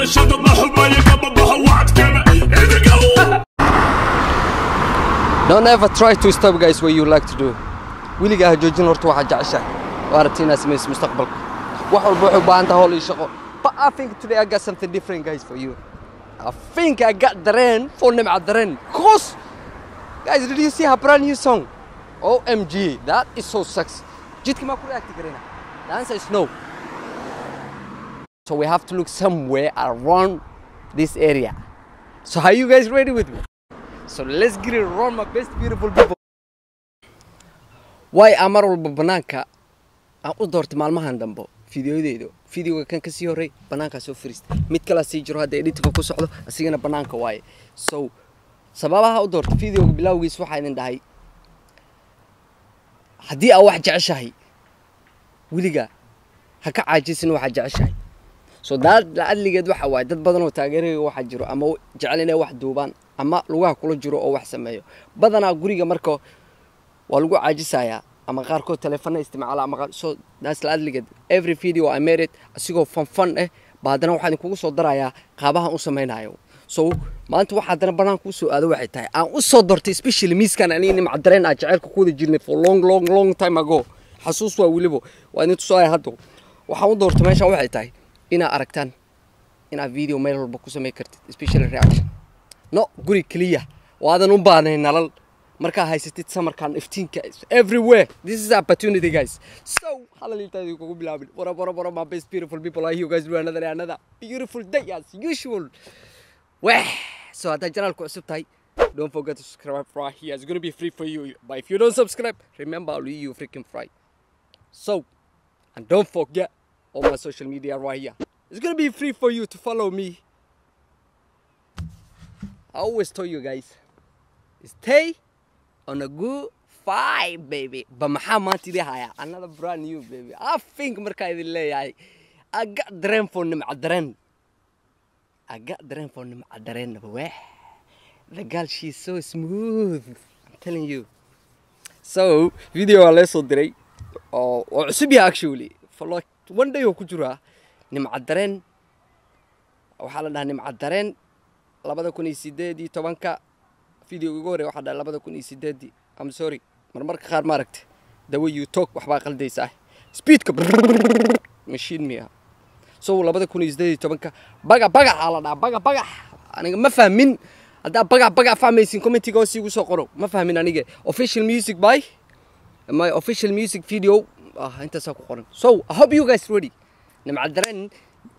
Don't ever try to stop guys what you like to do. Wiliga ha joojin horta waxa jeceshahay. Waartina sameys mustaqbalka. Wax walba wuxuu baahan tahay hol shaqo. But I think today I got something different guys for you. I think I got the rain for Nimca Dareen. Cause guys, did you see her brand new song? OMG, that is so sexy. Jidki ma ku react garena. The answer is no. So we have to look somewhere around this area. So are you guys ready with me? So let's get it around my best beautiful people. Why amar walba banaanka aan u doortay maalmahan dambe fiidiyodeedo fiidiyoga kan ka sii horay banaanka soo firiista mid kala sii jiro hadda editka ku socdo asigana banaanka waaye so sababaha u doortay fiidiyoga bilawgiis waxa idin dhahay hadii aad wax jeceshahay wiliga ha ka caajisin waxa jeceshahay so dad la adligeed waxa waay dad badan oo taageeraya waxa jiro ama jecel inay wax duubaan ama lugaha kula jiro oo wax sameeyo badana guriga marka waa lagu caajisaya ama qaar ko telefoon isticmaala ama so that's la adligeed every video I made it asigoo fun baadana waxaan kugu soo darayaa qaabaha u sameeynayo so maanta waxa hadana banaan ku soo aado waxay tahay aan u soo dortay especially miiskan ani Nimca Dareen aan jaceelka ku wada jirnay for long time ago xasuus waa wilibo waa inta soo ay haddo waxaan u doortay meesha waxay tahay ina aragtaan ina video meel walba ku sameey kartid especially reaction no guri kaliya waadan u baahnay nalal marka haysatid samarkan iftiinka everywhere this is an opportunity guys so halalintaydu kugu bilaabin bora my best beautiful people are you guys do another beautiful day as usual so at the channel ku cusub tahay don't forget to subscribe right here it's going to be free for you but if you don't subscribe remember I'll leave you freaking free so and don't forget all my social media right here it's going to be free for you to follow me I always tell you guys stay on a good vibe baby but Muhammad haya another brand new baby I think marka idin leeyahay I got the rain for Nimca Dareen the girl she's so smooth I'm telling you so video I saw diray oo cusub actually for like one day oo ku jira Nimca Dareen waxa la dhahaa Nimca Dareen 2018 video ugu hore waxa dhahay 2018 I'm sorry marmarka qaar ma aragtay the way you talk waxba qaldaysaa speedka machine miya so 2018 baga ala dhaha baga aniga ma fahmin hada baga fahmaysin commentiga oo sigu soo qoro ma fahmin aniga official music by my official music video inta soo qoran so I hope you guys ready Nimca Dareen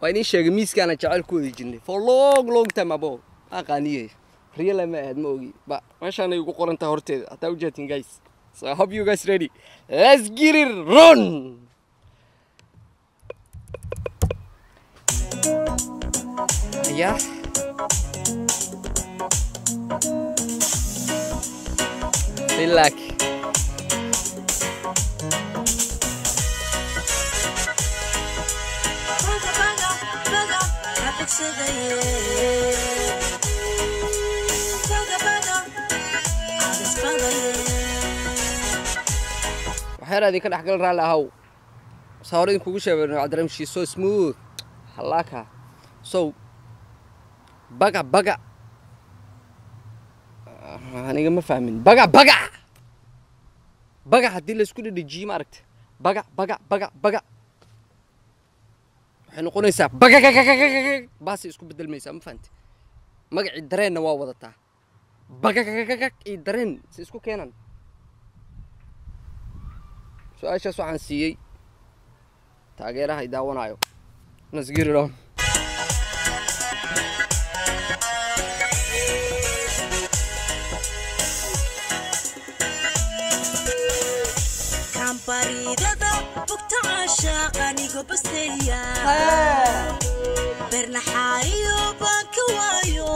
waa inay sheegay miiskana jaceelkooda jirnay for long time ago aqaaniye real ma aad ma ogi ba meeshaan ay ugu qoranta horteeda hataa u jeetin guys so I hope you guys ready let's get it run yeah relax waxaan idin ka dhaxgal raal ahaw sawirada kugu sheegay Nimca Dareen she's so smooth halaka so baga aniga ma fahmin baga hadii la isku dhidhijiyo ma aragtay baga waxay noqonaysaa baga baas isku bedelmaysaa ma fahantay magaci Dareenna waa wadataa baga iyo Dareen si isku keenan su'aashaas waxaan siiyay taageeraha ay daawanayo let's get it on baridada bugta caashaqanigo basteeya bernaxaayo banka waayo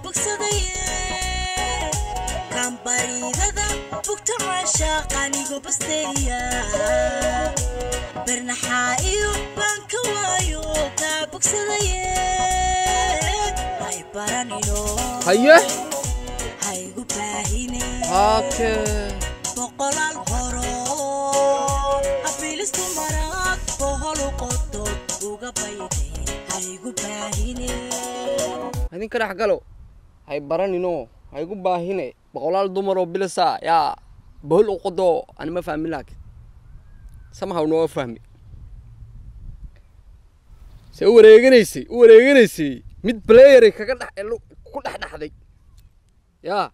bogsadaya baridada bugta caashaqanigo basteeya bernaxaayo banka waayo bogsadaya ay baranino haye haygu baahine okay boqolal horo abilis tumarak bohol qoto uga bayde haygu baahine idinka dhex galo hay baranino haygu baahine boqolaal dumar oo bilasa yaa bohol u qodo aan ma fahmin laakiin somehow no fahmi se u wareeganaysay mid player kaga dhex ku dhaxday yaa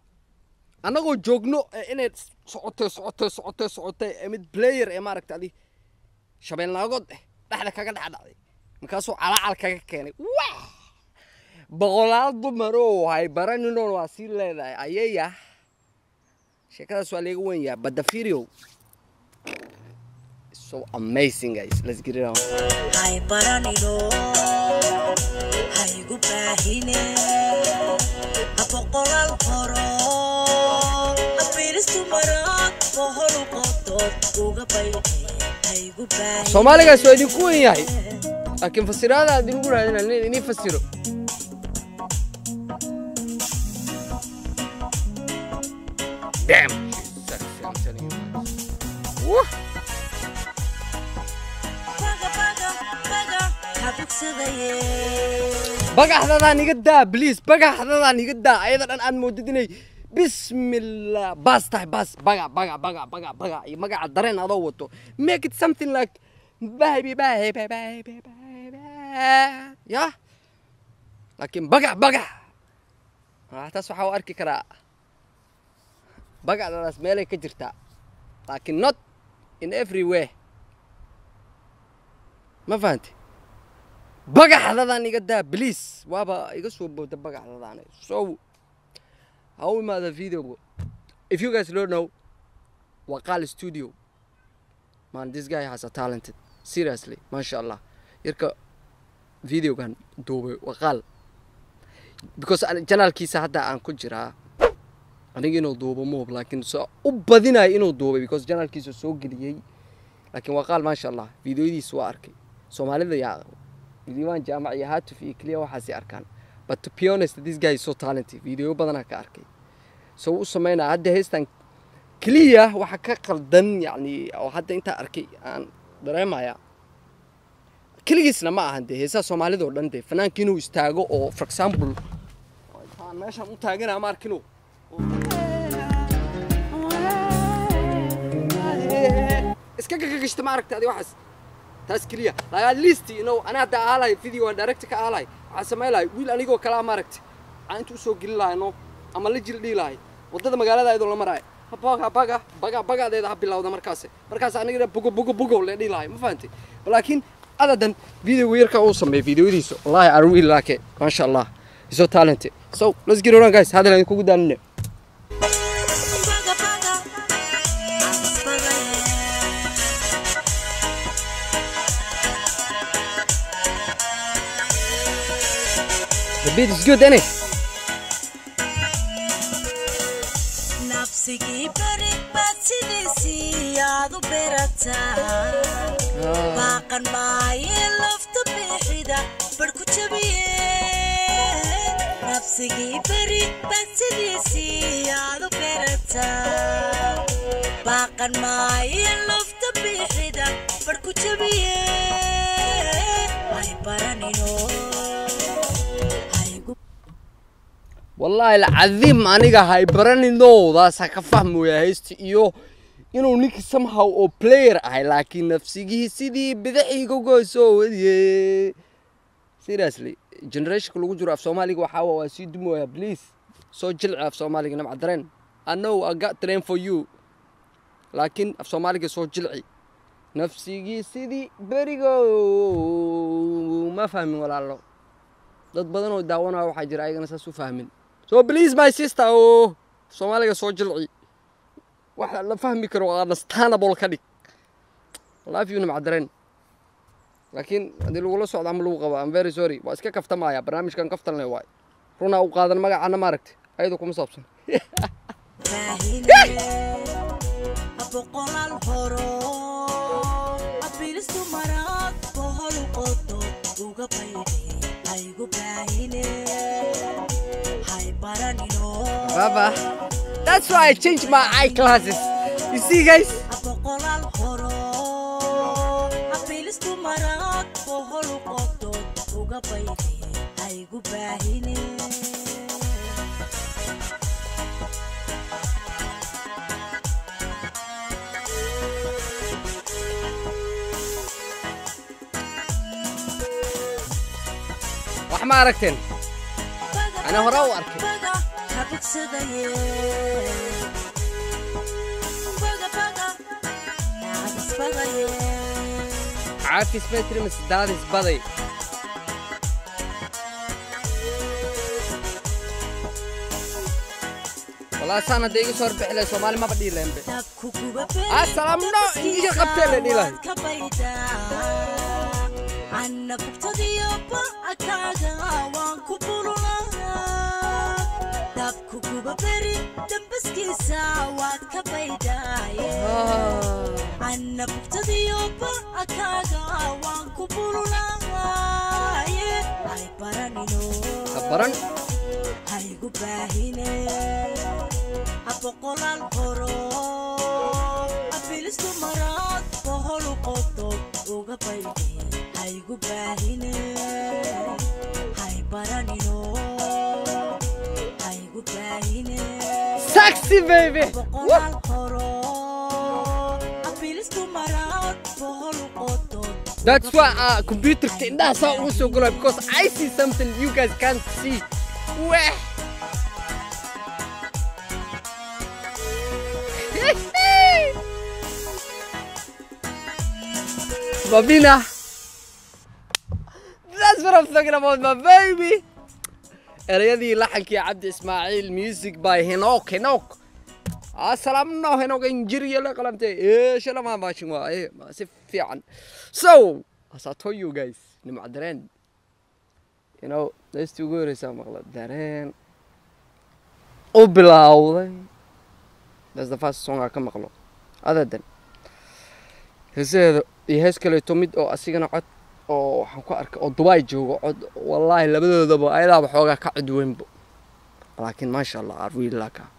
anagoo joogno inay socotay mid player ee maaragtay adi shabeelnaagood dhaxda kaga dhaxday markaasoo calaacal kaga keenay boqolaal dumar oo hay baranino waa sii leedahay ayaya sheekadaas waa leega weyn yaa badda fiiriyo so amazing guys, let's get it on. hay baranino haygu baahine boqolaal horo abiilistu marag bohol u qodood uga bayde haygu baahine Soomaaligaas waa idinku weyn yahay laakiin fasiraada aad inugu raadinaan inay fasiro damn she's sexy, I'm telling you. Woo! bagaxdada niga daa please bagaxdada niga daa ayada dhan aan moodidinay bismillah bas tahay bas baga iyo magaca dareen adoo wato make it something like baby ya laakiin bagax taas waxaa u arki karaa bagaxdadaas meelay ka jirtaa laakiin not in everywhere ma fahanti bagaxdadan iga daa please waaba iga soo booda bagaxdadan so how we made the video if you guys don't know Waqal Studio man this guy has a talented seriously mashallah yarka video gan duubay Waqal because channelkiisa hadda aan ku jiraa aniga inuu duubo moob laakiin soo u badinay inuu duubay because channelkiisa soo geliyay laakiin Waqal mashallah videoyadiisa waa arkay Soomaalida yaa diiwaan jaamac hatu fi kaliya waxa si arkaan but to be honest this guy is so talented video badana ka arkay so u sameeyna hadda heestan kaliya waxa ka qaldan yani oo hadda inta arkay aan dareemaya kaligiisna ma ahan heesa Soomaalida oo dhan fanaanka inuu istaago oo for example aan meesha u taagana ma arkino iska gagashta ma aragtay waxaas taas kaliya at least you know ana hadda aalay video aan direct ka aalay waxa sameeyay wiil anigoo kala ma aragtay aan intuu soo gelin laayno ama la jil dhiilay wadada magaalada ayadoo la maray bagadeeda ha bilowda markaas aniga bugo la dhiilay ma fahanti laakiin adadan video yarka uu sameeyay videoyadiisa wallahi I really like it mashallah he's so talented so let's get on guys hadal aan kugu daalne The beat is good, isn't it? nafsigi bari batidisi adu berata baqan maaye lafta bixida barku jabiye nafsigi bari batidisi adu berata baqan maaye lafta bixida barku jabiye ay baranino والله العظيم aniga hay baranino daas ka fahmoya heesti iyo inuu ninki somehow oo player ahay laakiin nafsigiisa sidii bidaxiga goosoo wadiye seriously generation lagu jiro af Soomaaliga waxa waa si dumoya please soo jilci af Soomaaliga nabad dareen I know I got train for you laakiin af Soomaaliga soo jilci nafsigiisa sidii berigo ma fahmin walaalo dad badan oo daawanaya waxa jira ayagana saas u fahmin so please my sister oh Soomaaliga soo jilci waxa la fahmi karo understandable ka dhig love you macdareen laakiin hadii lagu la socdo ama lagu qabo I'm very sorry waa iska kaftamaya barnaamijkan kaftan leh waay runa u qaadan magacana ma aragtay ayadu kuma saabsan boqolaal horo abiilistu marag bohol u qodood uga bayde haygu baahine hay baranino Baba that's why I changed my eye glasses you see guys boqolaal horo abiilistu marag bohol u qodood uga uga baydeen haygu baahine wax ma aragteen ana hore u arkay عافي سبتري مسداد اسبادي والله سنة ديجي صار بحلة سومالي ما بدي لين بي السلام نو إنجي قبتين لي لاي عنا بقتدي يابا أكاغا وانكو بولونا دابكو كوبا بري دمبسكي ساوات كبايداي عنا بقتدي يابا أكاغا وانكو بولونا هاي برانينو بران هاي قباهيني أبقل القرو أبيلسكو مرات بهولو قطو وقبايدي هاي قباهيني هاي برانينو هاي قباهيني سكسي بيبي أبقل القرو أبيلسكو مرات بهولو قطو That's why computer that's how also good because I see something you guys can't see. Wah. Babina. That's what I'm talking about, my baby. erayadii laxankii Cabdi Ismaaciil music by Henok السلام هنا جنجري يلا قلمتي شلا ما ماشي ما سيف fiican so as I told you guys nimca dareen you know let's do good is maqla dareen oo bilawday that's the first song I ka maqlo other than heeseeda hees kale to mid oo asigana cod oo waxaan ku arkay oo Dubai joogo cod wallahi labadoodaba ayada xoogaa ka cod weynbo laakiin ma sha Allah I really like her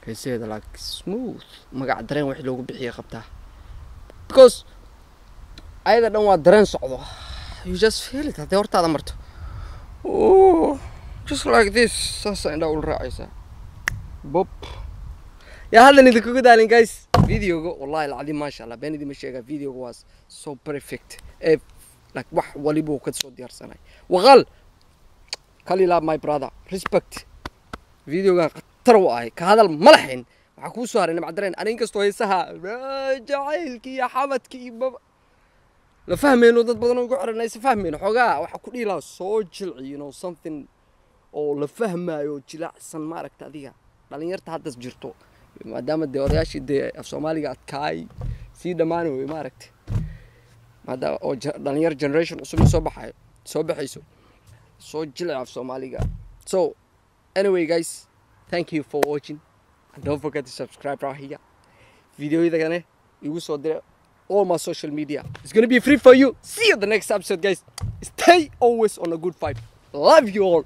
heeseeda like smooth magac dareen wax loogu bixiyo qabtaa because ayada dhan waa dareen socdo you just feel it hadii hortaada marto oh just like this sasa inda ul raacaysa bop ya haddan idinku daalin guys videoga wallahi alcadiim ma sha Allah beenidi ma sheega videoga was so perfect like wax waliba ka soo diyaarsanay waqal kalila my brother respect videoga qatar waay ka hadal malaxin waxa ku soo haray nimca dareen aniga kastoo heesaha jacaylki iyo xabadki iyo la fahmeeno dad badan oo ku xiranaysa fahmeeno xogaa waxa ku dhiilaa soo jilci you know something oo la fahmaayo jilacsan ma aragta adiga dhalinyarta hadda jirto maadaama odayaashii af Soomaaliga adkaay si dhamaano way ma aragta maadaama oo dhalinyar generation cusub soo baxayso soo jilci af Soomaaliga so anyway guys thank you for watching and don't forget to subscribe right here video idagane igu soo dire all my social media it's going to be free for you see you in the next episode guys stay always on a good vibe love you all